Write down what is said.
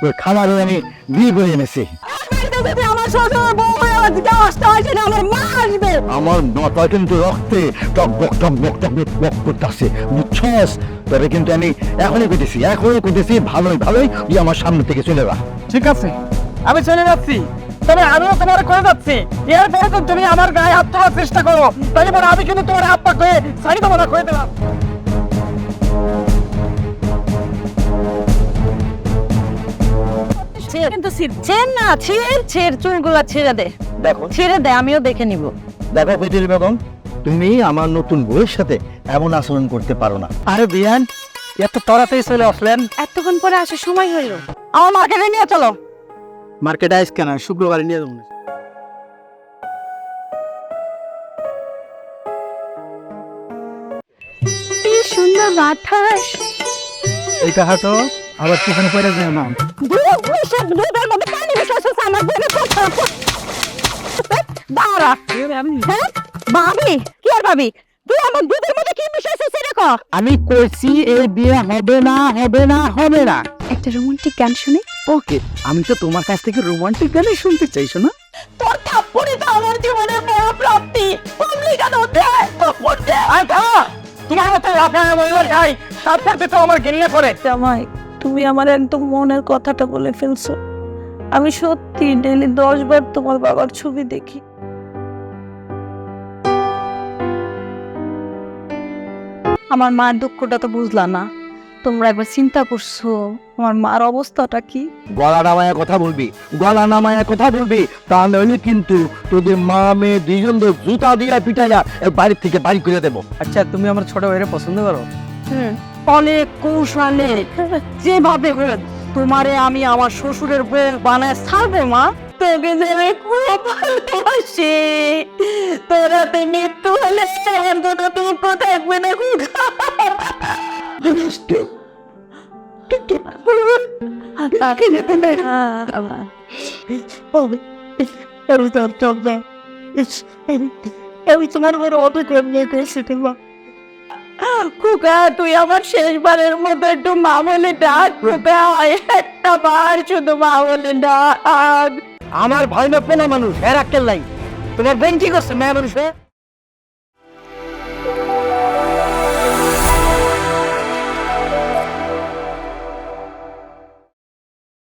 ওই খালারে আমি বিয়ে করে এনেছি। আমার শ্বশুর বউ আজকে আসতে আসে না, আমার মা আসবে। আমার মাথা কিন্তু রক্তে টকবক টকবক টকবক বক করতেছে, বুঝছস? তবে কিন্তু আমি এখনই কইতেছি ভালোই ভালোই তুই আমার সামনে থেকে চলে যা। ঠিক আছে, আমি চলে যাচ্ছি, তবে আমিও তোমার করে যাচ্ছি। এরপরে তো তুমি আমার গায়ে হাত তোলার চেষ্টা করো, তাই বলে আমি কিন্তু তোমার হাত পা করে সারি তোমার করে দিলাম। কিন্তু ছেড় না, ছেড় চুলগুলা ছেড়ে দে, দেখো ছেড়ে দে, আমিও দেখে নিব। দেখো বেটির বেগম, তুমি আমার নতুন বউয়ের সাথে এমন আচরণ করতে পারো না। আরে বিয়ান, এত তাড়াতাড়ি চলে আসলেন? এতক্ষণ পরে আসার সময় হইল। আমার মার্কেটে নিয়ে চলো। মার্কেটে আইস কেন? শুক্রবারে নিয়ে যাবো। কি সুন্দর বাতাস। এইটা হাঁটো, আবার সেখানে পড়ে যায় না। দুধের মধ্যে পানি মিশাইছে, আমার বোনের কথা। দাঁড়া। হ্যাঁ? ভাবি, কি আর ভাবি? তুই আমার দুধের মধ্যে কি মিশাইছিস সেটা কর। আমি কইছি এই বিয়ে হবে না, হবে না, হবে না। একটা রোমান্টিক গান শুনে। ওকে, আমি তো তোমার কাছ থেকে রোমান্টিক গানই শুনতে চাইছো না? তোর থাপ্পড়ে তো আমার জীবনের বড় প্রাপ্তি। কমলি কেন দেয়? থাপ্পড় দে। আয় থামো, তোমার মতো আপনার বলবার যাই, তার সাথে তো আমার ঘৃণা করে। জামাই, তুমি আমার একদম মনের কথাটা বলে ফেলছো। আমি সত্যি ডেইলি 10 বার তোমার বাবার ছবি দেখি। আমার মার দুঃখটা তো বুঝলা না, তোমরা একবার চিন্তা করছো আমার মার অবস্থাটা কি? গলা নামায় কথা বলবি, গলা নামায় কথা বলবি, তা নইলে কিন্তু তোদের মা মেয়ে দুইজন জুতা দিয়া পিটাইয়া বাড়ির থেকে বাড়ি করে দেবো। আচ্ছা, তুমি আমার ছোট ভাইরে পছন্দ করো? অনেক কৌশলে যেভাবে হোক তোমারে আমি আমার শ্বশুরের বউ বানায় ছাড়বো মা। তোকে যে আমি খুব ভালোবাসি, তোরা তো মৃত্যু হলে অন্তত তুমি কোথায় থাকবে না। আমি তোমার বড় অপেক্ষা নিয়ে পেয়েছি তোমার। খুকা, তুই আমার শেষবারের মতো একটু মা বলে ডাক। খুকা, একটা বার শুধু মা বলে ডাক। আমার ভাই না পেনা মানুষ, এর আক্কেল নাই। তোমার ব্যাংক ঠিক আছে মেয়ে মানুষ?